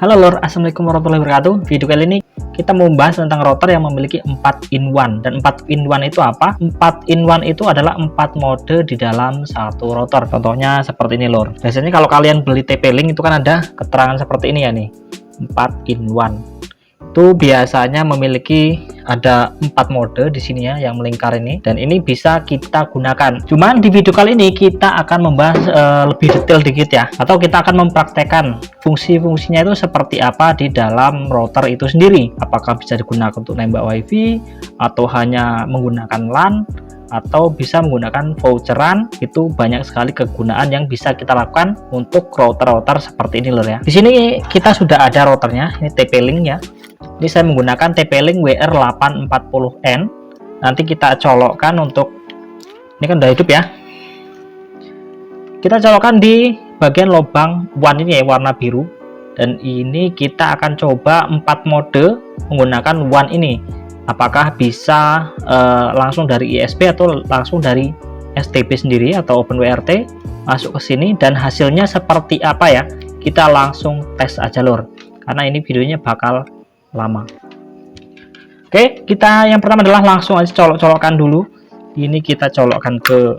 Halo lor, assalamualaikum warahmatullahi wabarakatuh. Video kali ini kita mau membahas tentang router yang memiliki 4-in-1. Dan 4-in-1 itu apa? 4-in-1 itu adalah 4 mode di dalam satu router. Contohnya seperti ini lor. Biasanya kalau kalian beli TP-Link itu kan ada keterangan seperti ini ya nih, 4-in-1. Itu biasanya memiliki ada 4 mode di sini ya yang melingkar ini, dan ini bisa kita gunakan. Cuman di video kali ini kita akan membahas lebih detail dikit ya, atau kita akan mempraktekkan fungsi-fungsinya itu seperti apa di dalam router itu sendiri. Apakah bisa digunakan untuk nembak wifi, atau hanya menggunakan LAN, atau bisa menggunakan voucheran. Itu banyak sekali kegunaan yang bisa kita lakukan untuk router-router seperti ini lor ya. Di sini kita sudah ada routernya, ini TP-Link ya. Ini saya menggunakan TP-Link WR840N. Nanti kita colokkan untuk, ini kan udah hidup ya, kita colokkan di bagian lubang WAN ini ya, warna biru. Dan ini kita akan coba 4 mode menggunakan WAN ini. Apakah bisa langsung dari ISP atau langsung dari STB sendiri atau OpenWRT masuk ke sini, dan hasilnya seperti apa ya, kita langsung tes aja lor, karena ini videonya bakal lama. Oke, kita yang pertama adalah langsung aja colok-colokkan dulu. Ini kita colokkan ke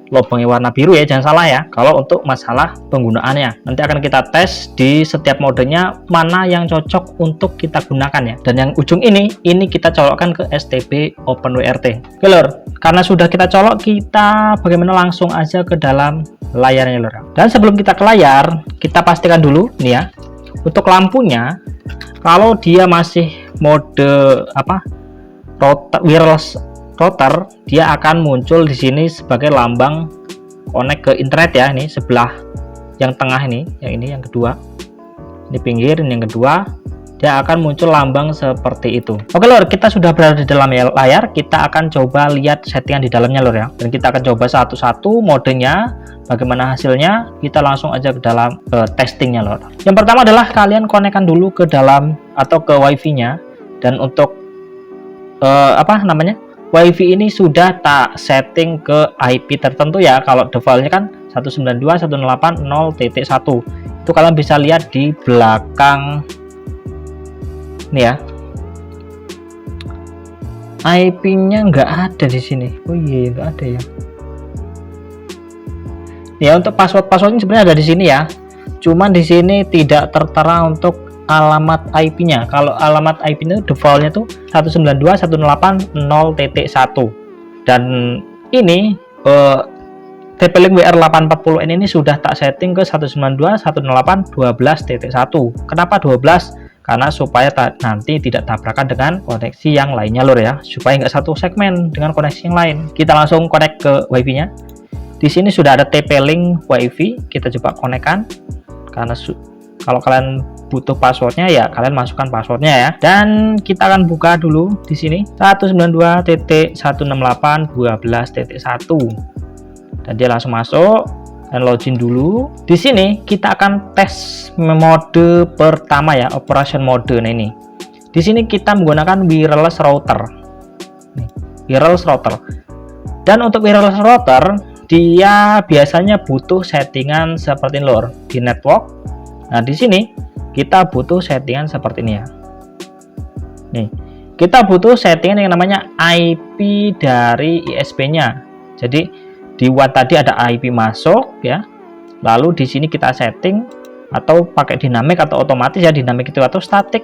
lubangnya warna biru ya, jangan salah ya kalau untuk masalah penggunaannya. Nanti akan kita tes di setiap modenya mana yang cocok untuk kita gunakan ya. Dan yang ujung ini kita colokkan ke STB OpenWRT. Oke lor, karena sudah kita colok, kita bagaimana langsung aja ke dalam layarnya lor. Dan sebelum kita ke layar, kita pastikan dulu nih ya, untuk lampunya, kalau dia masih mode wireless router, dia akan muncul di sini sebagai lambang connect ke internet ya. Ini sebelah yang tengah ini, yang kedua, ini pinggir, ini yang kedua, dia akan muncul lambang seperti itu. Oke lor, kita sudah berada di dalam layar. Kita akan coba lihat settingan di dalamnya lor ya, dan kita akan coba satu-satu modenya. Bagaimana hasilnya, kita langsung aja ke dalam testingnya lor. Yang pertama adalah kalian konekkan dulu ke dalam atau ke wifi nya. Dan untuk wifi ini sudah tak setting ke IP tertentu ya. Kalau defaultnya kan 192.168.0.1. Itu kalian bisa lihat di belakang nih ya, IP nya nggak ada di sini. Oh iya, nggak ada ya. Ya, untuk passwordnya sebenarnya ada di sini ya, cuman di sini tidak tertera untuk alamat IP-nya. Kalau alamat IP-nya defaultnya tuh 192.168.0.1. Dan ini TP-Link WR840N ini sudah tak setting ke 192.168.12.1. Kenapa 12? Karena supaya nanti tidak tabrakan dengan koneksi yang lainnya lor ya, supaya nggak satu segmen dengan koneksi yang lain. Kita langsung connect ke wifi-nya. Di sini sudah ada TP-Link wifi, kita coba konekkan. Karena kalau kalian butuh passwordnya ya kalian masukkan passwordnya ya. Dan kita akan buka dulu di sini 192.168.12.1, dan dia langsung masuk dan login dulu. Di sini kita akan tes mode pertama ya, operation mode. Nah ini, di sini kita menggunakan wireless router. Nih, wireless router. Dan untuk wireless router, dia biasanya butuh settingan seperti ini lor, di network. Nah di sini kita butuh settingan seperti ini ya. Nih, kita butuh settingan yang namanya IP dari ISP-nya. Jadi di WAN tadi ada IP masuk ya. Lalu di sini kita setting, atau pakai dinamik atau otomatis ya, dinamik itu atau statik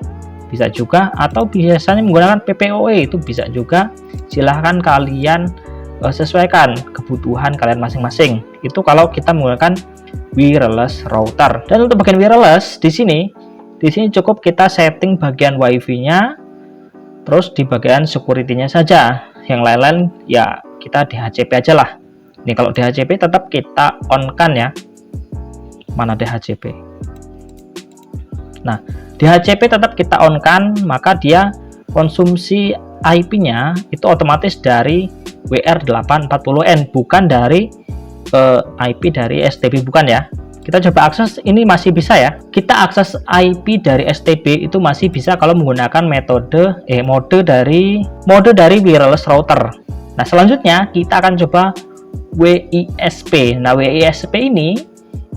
bisa juga, atau biasanya menggunakan PPOE itu bisa juga. Silahkan kalian sesuaikan kebutuhan kalian masing-masing. Itu kalau kita menggunakan wireless router. Dan untuk bagian wireless di sini cukup kita setting bagian wifi-nya, terus di bagian security-nya saja. Yang lain-lain ya kita DHCP aja lah. Nih kalau DHCP tetap kita on kan ya. Mana DHCP? Nah, DHCP tetap kita on kan, maka dia konsumsi IP-nya itu otomatis dari WR840N, bukan dari IP dari STB, bukan ya. Kita coba akses, ini masih bisa ya. Kita akses IP dari STB itu masih bisa kalau menggunakan mode dari wireless router. Nah, selanjutnya kita akan coba WISP. Nah, WISP ini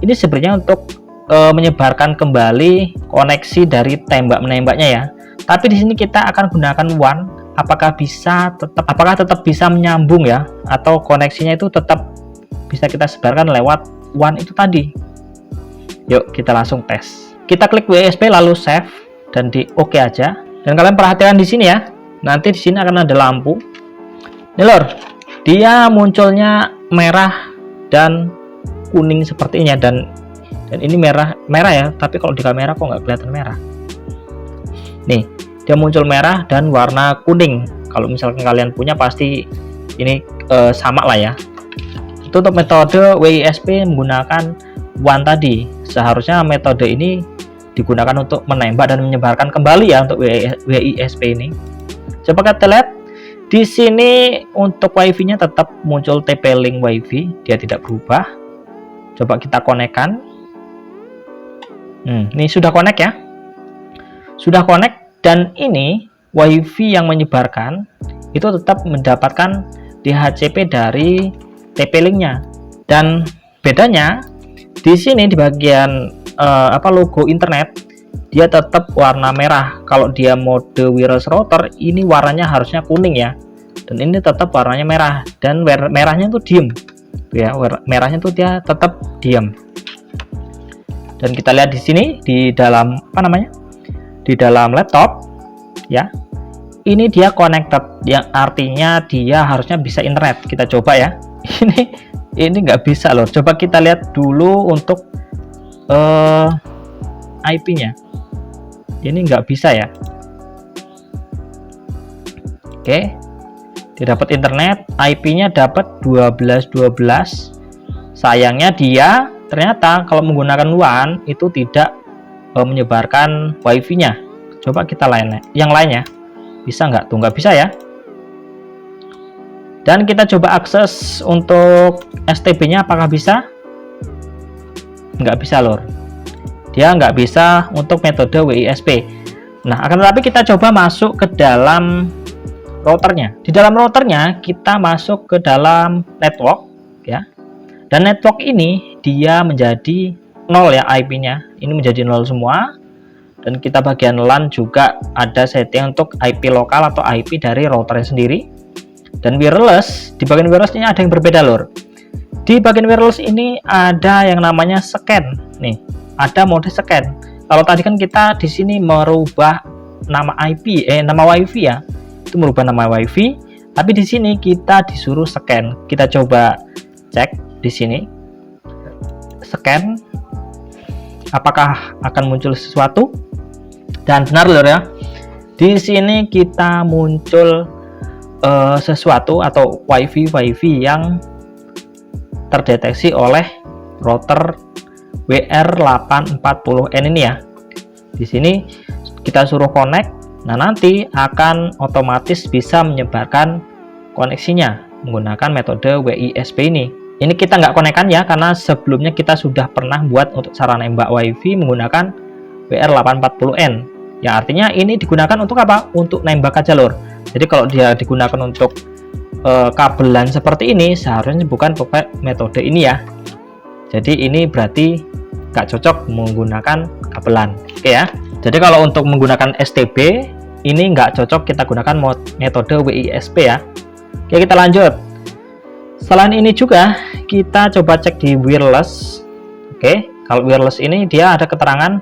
sebenarnya untuk menyebarkan kembali koneksi dari tembak menembaknya ya. Tapi di sini kita akan gunakan WAN. Apakah tetap bisa menyambung ya, atau koneksinya itu tetap bisa kita sebarkan lewat WAN itu tadi. Yuk kita langsung tes. Kita klik WSP lalu save dan di OK aja. Dan kalian perhatikan di sini ya. Nanti di sini akan ada lampu. Nih lor, dia munculnya merah dan kuning sepertinya, dan ini merah ya, tapi kalau di kamera kok nggak kelihatan merah. Nih, dia muncul merah dan warna kuning. Kalau misalkan kalian punya pasti ini sama lah ya. Itu untuk metode WISP menggunakan WAN tadi. Seharusnya metode ini digunakan untuk menembak dan menyebarkan kembali ya untuk WISP ini. Coba kita lihat di sini untuk WiFi-nya tetap muncul TP-Link WiFi, dia tidak berubah. Coba kita konekkan. Ini sudah connect ya. Sudah connect, dan ini WiFi yang menyebarkan itu tetap mendapatkan DHCP dari TP-Link-nya. Dan bedanya di sini di bagian logo internet dia tetap warna merah. Kalau dia mode wireless router ini warnanya harusnya kuning ya, dan ini tetap warnanya merah, dan merahnya tuh diem ya, merahnya tuh dia tetap diam. Dan kita lihat di sini di dalam di dalam laptop ya, ini dia connected, yang artinya dia harusnya bisa internet. Kita coba ya. Ini nggak bisa loh. Coba kita lihat dulu untuk IP-nya. Ini nggak bisa ya. Oke, dia dapat internet, IP-nya dapat 12.12. Sayangnya dia ternyata kalau menggunakan WAN itu tidak menyebarkan WiFi-nya. Coba kita yang lainnya, bisa nggak tuh? Nggak bisa ya. Dan kita coba akses untuk STB-nya, apakah bisa? Nggak bisa lor. Dia nggak bisa untuk metode WISP. Nah, akan tetapi kita coba masuk ke dalam routernya. Di dalam routernya kita masuk ke dalam network ya. Dan network ini dia menjadi 0 ya, IP-nya. Ini menjadi 0 semua. Dan kita bagian LAN juga ada setting untuk IP lokal atau IP dari routernya sendiri. Dan wireless, di bagian wireless ini ada yang berbeda lor. Di bagian wireless ini ada yang namanya scan. Nih, ada mode scan. Kalau tadi kan kita di sini merubah nama IP, nama WiFi ya, itu merubah nama WiFi. Tapi di sini kita disuruh scan. Kita coba cek di sini, scan, apakah akan muncul sesuatu? Dan benar lor ya, di sini kita muncul sesuatu atau WiFi yang terdeteksi oleh router WR840N ini ya. Di sini kita suruh connect. Nah, nanti akan otomatis bisa menyebarkan koneksinya menggunakan metode WISP ini. Ini kita nggak konekkan ya, karena sebelumnya kita sudah pernah buat untuk cara nembak WiFi menggunakan WR840N. Ya, artinya ini digunakan untuk apa? Untuk nembak aja lor. Jadi kalau dia digunakan untuk kabelan seperti ini, seharusnya bukan pakai metode ini ya. Jadi ini berarti nggak cocok menggunakan kabelan. Oke ya. Jadi kalau untuk menggunakan STB ini nggak cocok kita gunakan metode WISP ya. Oke, kita lanjut. Selain ini juga kita coba cek di wireless. Oke, kalau wireless ini dia ada keterangan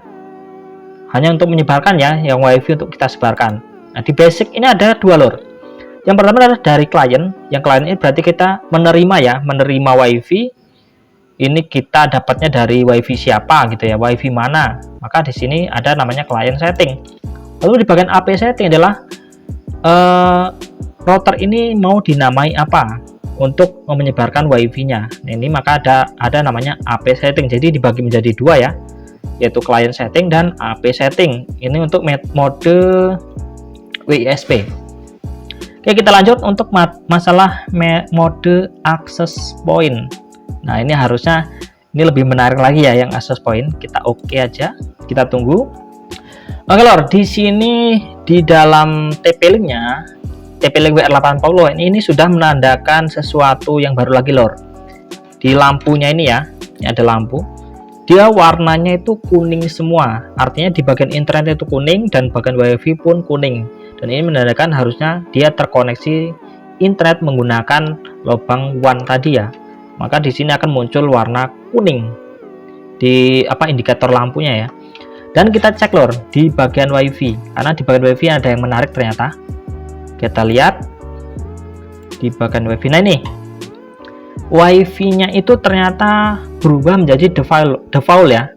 hanya untuk menyebarkan ya, yang WiFi untuk kita sebarkan. Nah, di basic ini ada dua lor. Yang pertama adalah dari klien. Yang klien ini berarti kita menerima ya, menerima WiFi. Ini kita dapatnya dari WiFi siapa gitu ya, WiFi mana. Maka di sini ada namanya client setting. Lalu di bagian AP setting adalah router ini mau dinamai apa untuk menyebarkan WiFi-nya. Nah, ini maka ada namanya AP setting. Jadi dibagi menjadi dua ya, yaitu client setting dan AP setting. Ini untuk mode WISP. Oke, kita lanjut untuk masalah mode access point. Nah, ini harusnya ini lebih menarik lagi ya, yang access point. Kita oke aja, kita tunggu. Oke lor, di sini di dalam TP-Link-nya, TP-Link WR840 ini sudah menandakan sesuatu yang baru lagi lor. Di lampunya ini ya, ini ada lampu. dia warnanya itu kuning semua, artinya di bagian internet itu kuning dan bagian wifi pun kuning, dan ini menandakan harusnya dia terkoneksi internet menggunakan lubang WAN tadi ya. Maka di sini akan muncul warna kuning di indikator lampunya ya. Dan kita cek lor di bagian wifi, karena di bagian wifi ada yang menarik ternyata. Kita lihat di bagian wifi. Nah ini wifi-nya itu ternyata berubah menjadi default ya.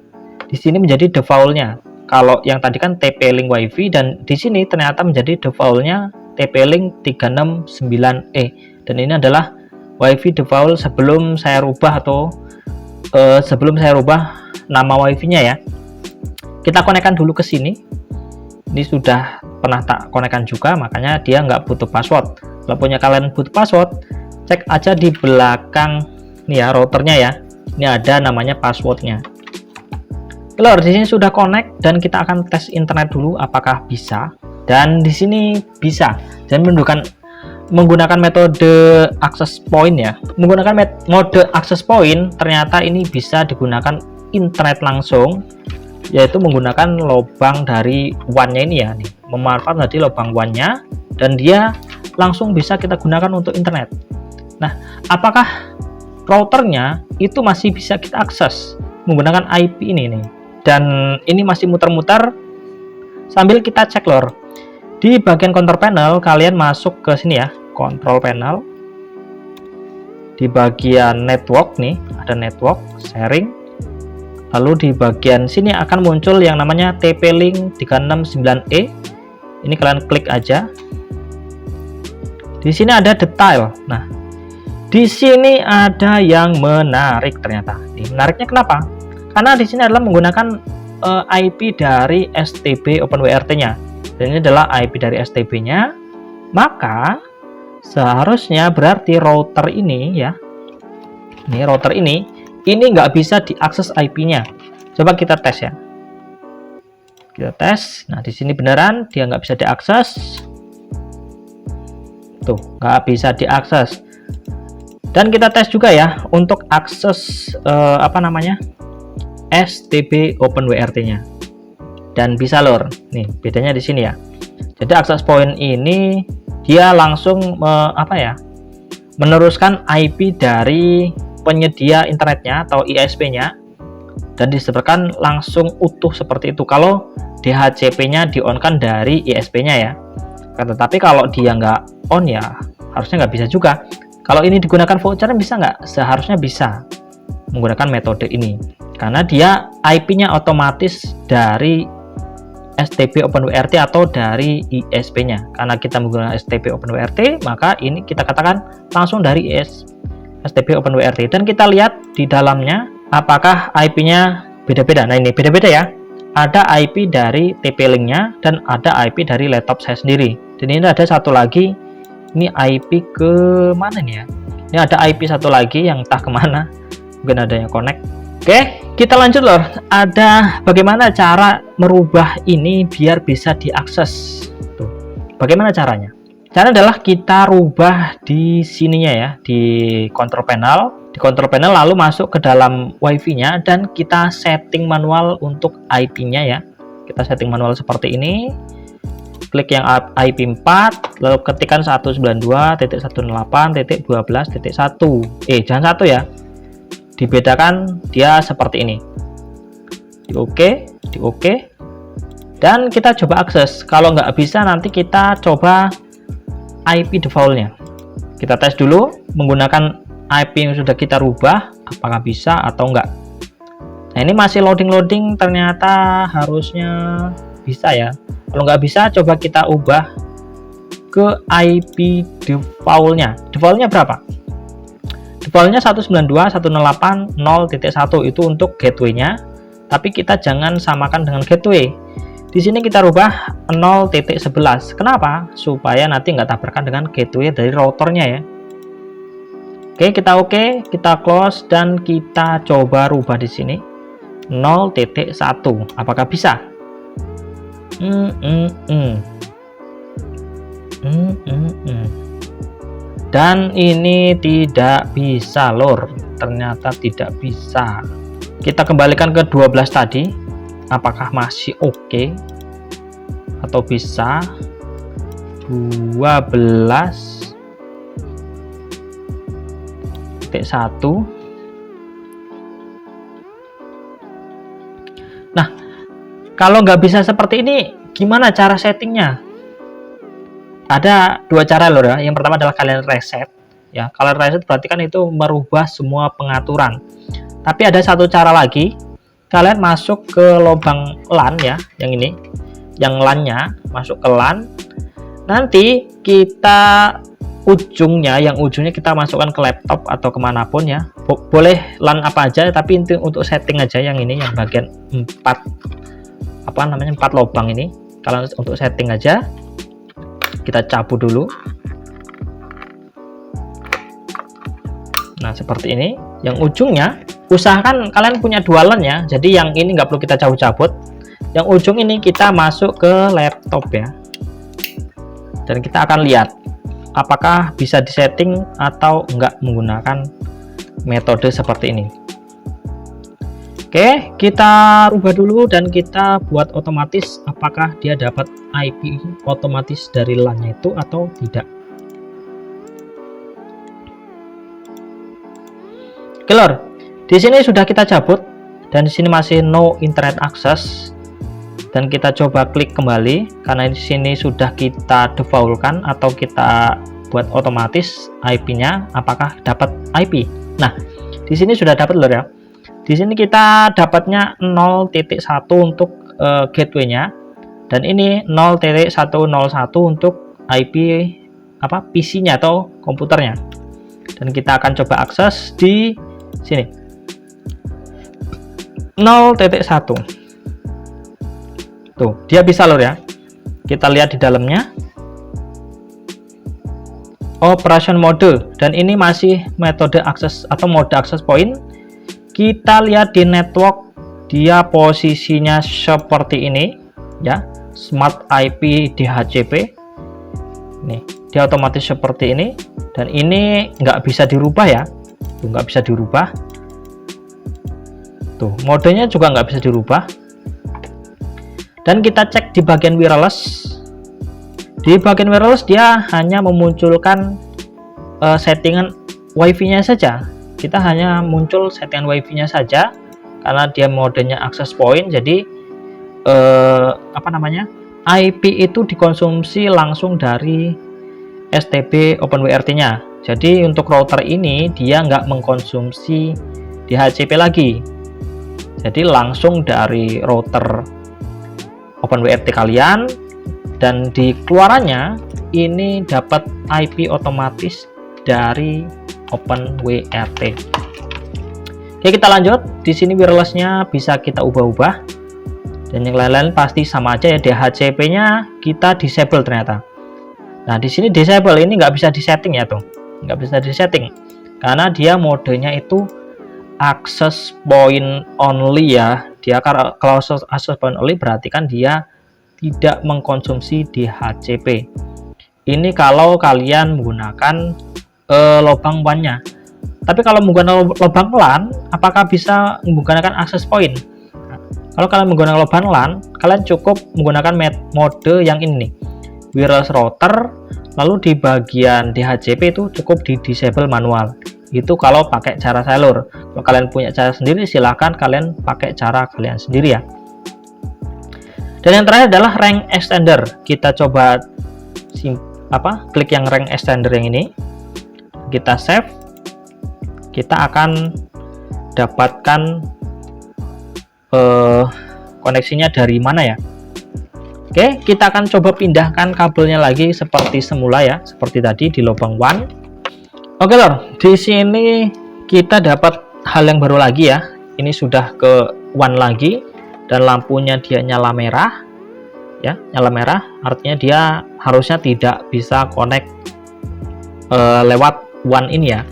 Di sini menjadi defaultnya. Kalau yang tadi kan TP-Link wifi, dan di sini ternyata menjadi defaultnya TP-Link 369E. Dan ini adalah wifi default sebelum saya rubah nama wifi-nya ya. Kita konekkan dulu ke sini. Ini sudah pernah tak konekkan juga, makanya dia nggak butuh password. Kalau punya kalian butuh password, cek aja di belakang nih ya, routernya ya. Ini ada namanya passwordnya. Kalau di sini sudah connect, dan kita akan tes internet dulu apakah bisa. Dan di sini bisa. Dan menggunakan metode access point ya. Menggunakan mode access point, ternyata ini bisa digunakan internet langsung, yaitu menggunakan lubang dari WAN-nya ini ya. Nih, memanfaatkan tadi lubang WAN-nya, dan dia langsung bisa kita gunakan untuk internet. Nah, apakah routernya itu masih bisa kita akses menggunakan IP ini nih? Dan ini masih muter-muter sambil kita cek lor. Di bagian control panel, kalian masuk ke sini ya, control panel. Di bagian network nih, ada network sharing. Lalu di bagian sini akan muncul yang namanya TP-Link 369E. Ini kalian klik aja. Di sini ada detail. Nah, di sini ada yang menarik ternyata. Menariknya kenapa? Karena di sini adalah menggunakan IP dari STB OpenWRT-nya. Dan ini adalah IP dari STB-nya. Maka seharusnya berarti router ini ya. Ini router ini nggak bisa diakses IP-nya. Coba kita tes ya. Kita tes. Nah, di sini beneran dia nggak bisa diakses. Tuh, nggak bisa diakses. Dan kita tes juga ya untuk akses STB OpenWRT-nya. Dan bisa lor. Nih, bedanya di sini ya. Jadi access point ini dia langsung meneruskan IP dari penyedia internetnya atau ISP-nya, dan disebarkan langsung utuh seperti itu kalau DHCP-nya di-on-kan dari ISP-nya ya. Tetapi kalau dia nggak on ya harusnya nggak bisa juga. Kalau ini digunakan voucher bisa nggak? Seharusnya bisa menggunakan metode ini, karena dia IP-nya otomatis dari STB OpenWRT atau dari ISP-nya. Karena kita menggunakan STB OpenWRT, maka ini kita katakan langsung dari STB OpenWRT. Dan kita lihat di dalamnya apakah IP-nya beda-beda. Nah, ini beda-beda ya. Ada IP dari TP-Link-nya dan ada IP dari laptop saya sendiri. Dan ini ada satu lagi, ini IP ke mana nih ya? Ini ada IP satu lagi yang entah kemana, mungkin ada yang connect. Oke, kita lanjut loh. Ada bagaimana cara merubah ini biar bisa diakses. Tuh, bagaimana caranya? Cara adalah kita rubah di sininya ya, di control panel. Di control panel lalu masuk ke dalam wifi-nya, dan kita setting manual untuk IP-nya ya. Kita setting manual seperti ini. Klik yang IP 4, lalu ketikkan 192.168.12.1. Jangan satu ya. Dibedakan dia seperti ini. Di oke. Dan kita coba akses. Kalau nggak bisa nanti kita coba IP default-nya. Kita tes dulu menggunakan IP yang sudah kita rubah, apakah bisa atau enggak. Nah, ini masih loading, ternyata harusnya bisa ya. Kalau nggak bisa, coba kita ubah ke IP default-nya. Default-nya berapa? Default-nya 192.168.0.1 itu untuk gateway-nya, tapi kita jangan samakan dengan gateway. Di sini kita rubah 0.11. Kenapa? Supaya nanti nggak tabrakan dengan gateway dari routernya ya. Oke, kita close dan kita coba rubah di sini 0.1. Apakah bisa? Dan ini tidak bisa lor, ternyata tidak bisa. Kita kembalikan ke 12 tadi, apakah masih oke atau bisa 12.1. Nah, kalau nggak bisa seperti ini, gimana cara settingnya? Ada dua cara loh ya. Yang pertama adalah kalian reset. Ya, kalian reset berarti kan itu merubah semua pengaturan. Tapi ada satu cara lagi, kalian masuk ke lubang LAN ya, yang ini, yang LAN-nya masuk ke LAN. Nanti kita yang ujungnya kita masukkan ke laptop atau kemanapun ya. Boleh LAN apa aja, tapi untuk setting aja yang ini, yang bagian 4 lubang ini. Kalian untuk setting aja, kita cabut dulu. Nah, seperti ini. Yang ujungnya, usahakan kalian punya dua LAN ya. Jadi yang ini nggak perlu kita cabut-cabut. Yang ujung ini kita masuk ke laptop ya. Dan kita akan lihat apakah bisa disetting atau enggak menggunakan metode seperti ini. Oke, kita rubah dulu dan kita buat otomatis apakah dia dapat IP otomatis dari LAN-nya itu atau tidak. Oke, lor. Di sini sudah kita cabut dan di sini masih no internet access. Dan kita coba klik kembali karena di sini sudah kita defaultkan atau kita buat otomatis IP-nya apakah dapat IP. Nah, di sini sudah dapat lor ya. Di sini kita dapatnya 0.1 untuk gateway-nya dan ini 0.101 untuk IP PC-nya atau komputernya. Dan kita akan coba akses di sini 0.1. Tuh, dia bisa lor ya. Kita lihat di dalamnya. Operation mode, dan ini masih metode akses atau mode akses point. Kita lihat di network, dia posisinya seperti ini ya, Smart IP DHCP. Nih, dia otomatis seperti ini dan ini nggak bisa dirubah ya. Tuh, nggak bisa dirubah. Tuh, modenya juga nggak bisa dirubah. Dan kita cek di bagian wireless. Di bagian wireless dia hanya memunculkan settingan wifi-nya saja. Kita hanya muncul settingan wifi-nya saja karena dia modenya access point. Jadi IP itu dikonsumsi langsung dari STB OpenWRT-nya. Jadi untuk router ini dia nggak mengkonsumsi DHCP lagi. Jadi langsung dari router OpenWRT kalian, dan di keluarannya ini dapat IP otomatis dari OpenWRT. Oke, kita lanjut. Di sini wirelessnya bisa kita ubah-ubah dan yang lain-lain pasti sama aja ya. DHCP-nya kita disable ternyata. Nah, di sini disable ini nggak bisa disetting ya tuh, nggak bisa disetting karena dia modenya itu access point only ya. Dia kalau access point only berarti kan dia tidak mengkonsumsi DHCP. Ini kalau kalian menggunakan lubang WAN-nya. Tapi kalau menggunakan lubang LAN, apakah bisa menggunakan access point? Nah, kalau kalian menggunakan lubang LAN, kalian cukup menggunakan mode yang ini, wireless router. Lalu di bagian DHCP itu cukup di disable manual. Itu kalau pakai cara seluler. Kalau kalian punya cara sendiri, silahkan kalian pakai cara kalian sendiri ya. Dan yang terakhir adalah rank extender. Kita coba klik yang rank extender yang ini. Kita save. Kita akan dapatkan koneksinya dari mana ya. Oke, kita akan coba pindahkan kabelnya lagi seperti semula ya, seperti tadi di lubang WAN. Oke lor, di sini kita dapat hal yang baru lagi ya. Ini sudah ke WAN lagi dan lampunya dia nyala merah ya, nyala merah artinya dia harusnya tidak bisa connect lewat WAN ini ya.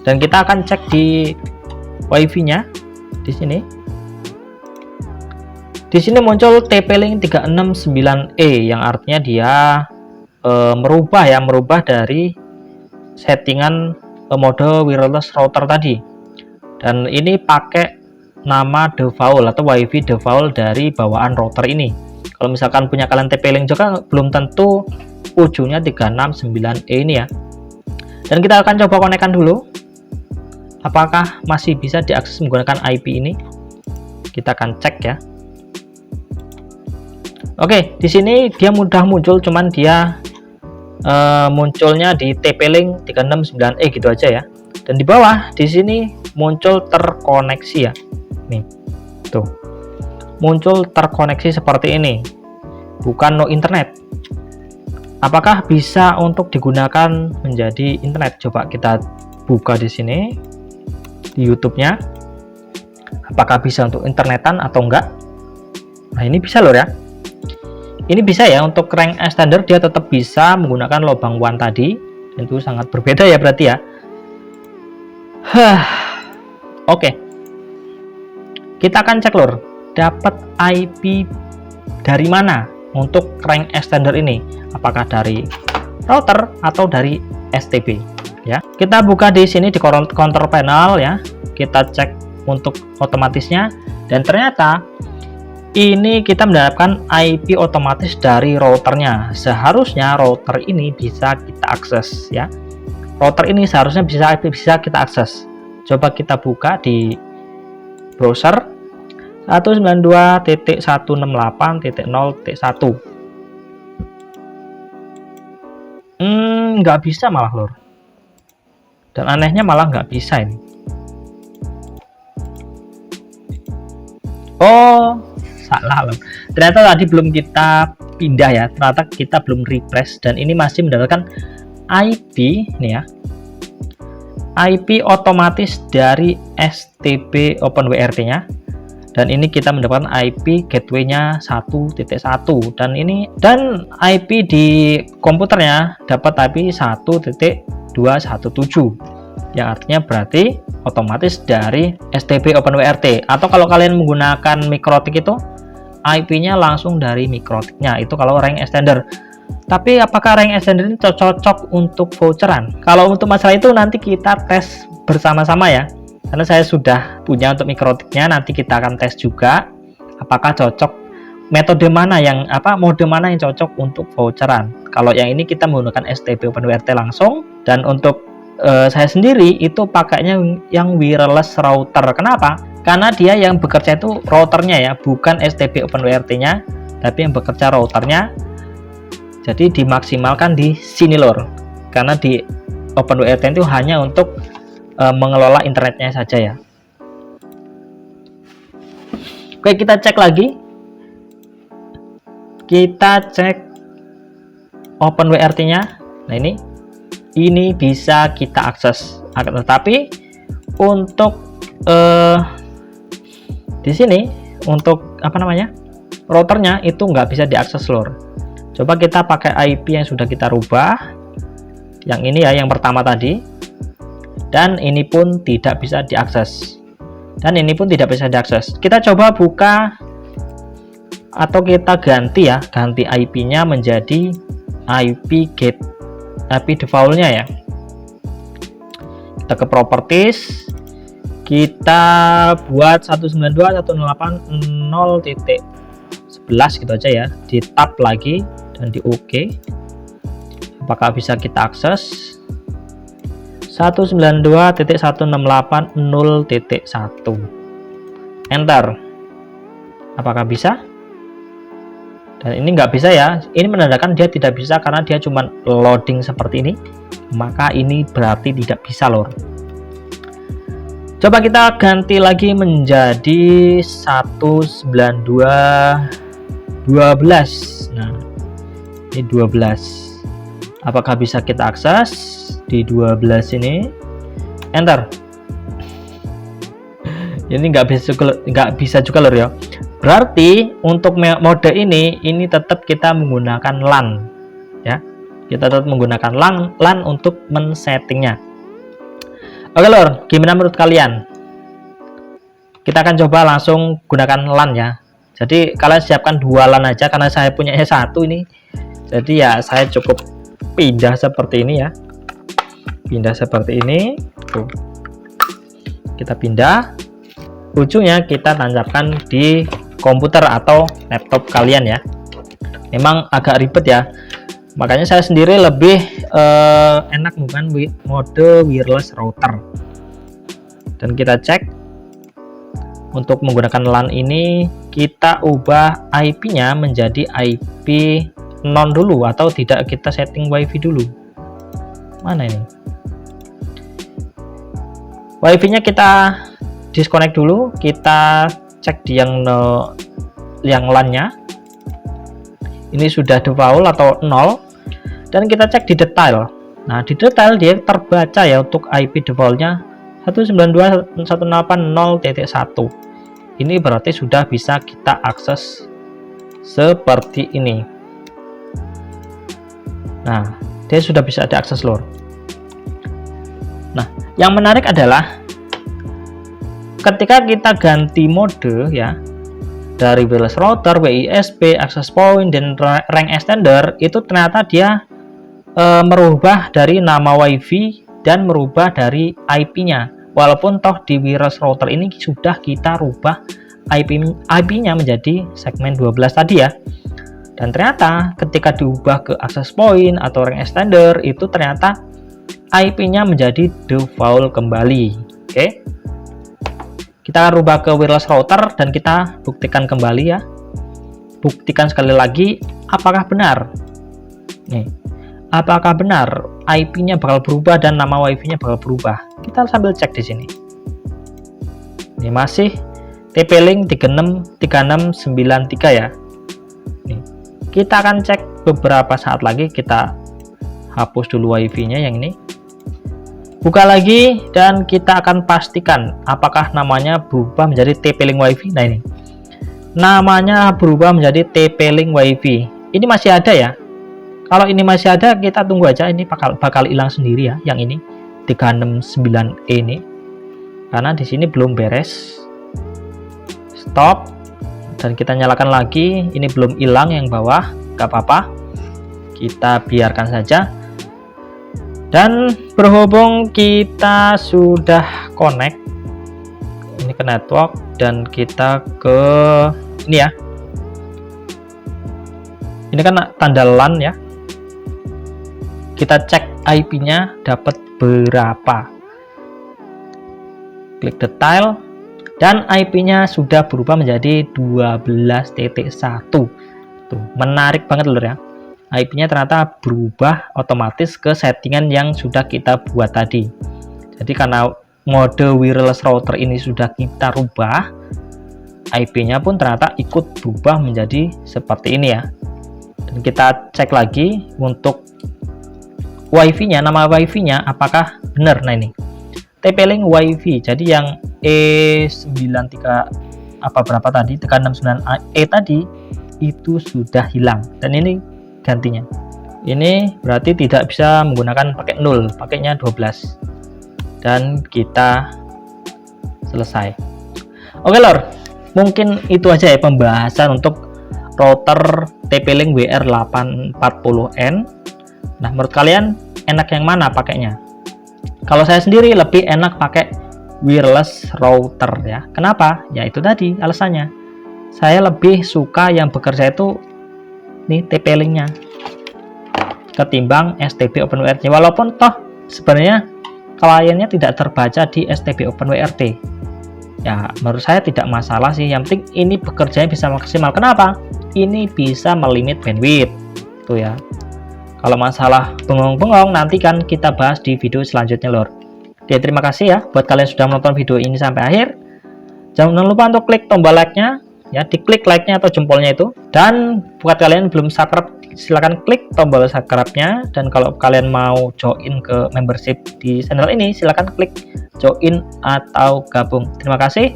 Dan kita akan cek di wifi-nya di sini. Di sini muncul TP-Link 369E yang artinya dia merubah dari settingan mode wireless router tadi. Dan ini pakai nama default atau WiFi default dari bawaan router ini. Kalau misalkan punya kalian TP-Link juga belum tentu ujungnya 369E ini ya. Dan kita akan coba konekkan dulu. Apakah masih bisa diakses menggunakan IP ini? Kita akan cek ya. Oke, di sini dia mudah muncul, cuman dia munculnya di TP-Link 369E gitu aja ya. Dan di bawah di sini muncul terkoneksi ya. Nih, tuh muncul terkoneksi seperti ini, bukan no internet. Apakah bisa untuk digunakan menjadi internet? Coba kita buka di sini di YouTube-nya. Apakah bisa untuk internetan atau enggak? Nah, ini bisa loh ya. Ini bisa ya, untuk rank extender dia tetap bisa menggunakan lubang WAN tadi. Itu sangat berbeda ya berarti ya. Oke. Kita akan cek lor, dapat IP dari mana untuk rank extender ini? Apakah dari router atau dari STB? Ya, kita buka di sini di control panel ya. Kita cek untuk otomatisnya, dan ternyata ini kita mendapatkan IP otomatis dari routernya. Seharusnya router ini bisa kita akses ya. Router ini seharusnya bisa kita akses. Coba kita buka di browser 192.168.0.1. Nggak bisa malah lor. Dan anehnya malah nggak bisa ini. Oh, salah loh. Ternyata tadi belum kita pindah ya. Ternyata kita belum refresh, dan ini masih mendapatkan IP nih ya. IP otomatis dari STB OpenWRT-nya. Dan ini kita mendapatkan IP gateway-nya 1.1, dan IP di komputernya dapat IP 1.217, yang artinya berarti otomatis dari STB OpenWRT. Atau kalau kalian menggunakan MikroTik itu IP-nya langsung dari MikroTik-nya, itu kalau rank extender. Tapi apakah rank extender ini cocok untuk voucheran? Kalau untuk masalah itu nanti kita tes bersama-sama ya. Karena saya sudah punya untuk MikroTik-nya, nanti kita akan tes juga apakah cocok mode mana yang cocok untuk voucheran. Kalau yang ini kita menggunakan STB OpenWRT langsung, dan untuk saya sendiri itu pakainya yang wireless router. Kenapa? Karena dia yang bekerja itu routernya ya, bukan STB OpenWRT-nya, tapi yang bekerja routernya. Jadi dimaksimalkan di sini lor. Karena di OpenWRT itu hanya untuk mengelola internetnya saja ya. Oke, kita cek lagi. Kita cek OpenWRT-nya. Nah, ini bisa kita akses. Tetapi untuk di sini untuk routernya itu nggak bisa diakses lor. Coba kita pakai IP yang sudah kita rubah. Yang ini ya, yang pertama tadi. Dan ini pun tidak bisa diakses. Dan ini pun tidak bisa diakses. Kita coba buka atau kita ganti ya, ganti IP-nya menjadi IP default-nya ya. Kita ke properties, kita buat 192.168.0.11 gitu aja ya. Di tab lagi dan di OK. Apakah bisa kita akses? 192.168.0.1. Enter. Apakah bisa? Dan ini nggak bisa ya. Ini menandakan dia tidak bisa karena dia cuma loading seperti ini. Maka ini berarti tidak bisa lor. Coba kita ganti lagi menjadi 192.12. Nah, ini 12. Apakah bisa kita akses di 12 ini? Enter. Ini nggak bisa juga lor ya. Berarti untuk mode ini tetap kita menggunakan LAN ya. Kita tetap menggunakan LAN untuk men-settingnya. Oke lor, gimana menurut kalian? Kita akan coba langsung gunakan LAN ya. Jadi kalian siapkan 2 LAN aja, karena saya punyanya 1 ini. Jadi ya saya cukup pindah seperti ini ya. Pindah seperti ini. Tuh. Kita pindah. ujungnya kita tancapkan di komputer atau laptop kalian ya. Memang agak ribet ya, makanya saya sendiri lebih enak menggunakan mode wireless router. Dan kita cek untuk menggunakan LAN ini, kita ubah IP-nya menjadi IP non dulu, atau tidak kita setting WiFi dulu. Mana ini? WiFi-nya kita disconnect dulu, kita cek di yang LAN-nya. Ini sudah default atau 0, dan kita cek di detail. Nah, di detail dia terbaca ya untuk IP defaultnya 192.168.0.1. Ini berarti sudah bisa kita akses seperti ini. Nah, dia sudah bisa diakses lor. Nah, yang menarik adalah ketika kita ganti mode ya, dari wireless router, WISP, access point, dan rank extender, itu ternyata dia merubah dari nama WiFi dan merubah dari IP-nya. Walaupun toh di wireless router ini sudah kita rubah IP-nya menjadi segmen 12 tadi ya. Dan ternyata ketika diubah ke access point atau rank extender, itu ternyata IP-nya menjadi default kembali. Oke. Kita rubah ke wireless router dan kita buktikan kembali ya. Buktikan sekali lagi apakah benar. Nih. Apakah benar IP-nya bakal berubah dan nama WiFi-nya bakal berubah? Kita sambil cek di sini. Ini masih TP-Link 3693 ya. Nih. Kita akan cek beberapa saat lagi, kita hapus dulu WiFi-nya yang ini. Buka lagi dan kita akan pastikan apakah namanya berubah menjadi TP-Link WiFi. Nah ini. Namanya berubah menjadi TP-Link WiFi. Ini masih ada ya. Kalau ini masih ada, kita tunggu aja, ini bakal hilang sendiri ya, yang ini 369E ini, karena di sini belum beres. Stop, dan kita nyalakan lagi. Ini belum hilang yang bawah, gak apa-apa, kita biarkan saja. Dan berhubung kita sudah connect ini ke network, dan kita ke ini ya, ini kan tanda LAN ya. Kita cek IP-nya dapat berapa. Klik detail dan IP-nya sudah berubah menjadi 12.1. Tuh, menarik banget lor ya. IP-nya ternyata berubah otomatis ke settingan yang sudah kita buat tadi. Jadi karena mode wireless router ini sudah kita rubah, IP-nya pun ternyata ikut berubah menjadi seperti ini ya. Dan kita cek lagi untuk WiFi-nya, nama WiFi-nya apakah benar. Nah ini TP-Link WiFi, jadi yang E93 apa berapa tadi, 369E tadi itu sudah hilang, dan ini gantinya. Ini berarti tidak bisa menggunakan pakai 0, pakainya 12, dan kita selesai. Oke lor, mungkin itu aja ya pembahasan untuk router TP-Link WR840N. Nah, menurut kalian enak yang mana pakainya? Kalau saya sendiri lebih enak pakai wireless router ya. Kenapa? Ya itu tadi alasannya. Saya lebih suka yang bekerja itu nih TP-Link-nya ketimbang STB OpenWrt. Walaupun toh sebenarnya kliennya tidak terbaca di STB OpenWrt. Ya, menurut saya tidak masalah sih. Yang penting ini bekerjanya bisa maksimal. Kenapa? Ini bisa melimit bandwidth. Tuh ya. Kalau masalah bengong-bengong nanti kan kita bahas di video selanjutnya lor. Oke, terima kasih ya buat kalian sudah menonton video ini sampai akhir. Jangan lupa untuk klik tombol like-nya ya, diklik like-nya atau jempolnya itu. Dan buat kalian belum subscribe, silahkan klik tombol subscribe-nya. Dan kalau kalian mau join ke membership di channel ini, silahkan klik join atau gabung. Terima kasih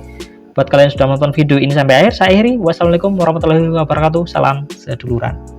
buat kalian sudah menonton video ini sampai akhir. Saya akhiri. Wassalamualaikum warahmatullahi wabarakatuh. Salam seduluran.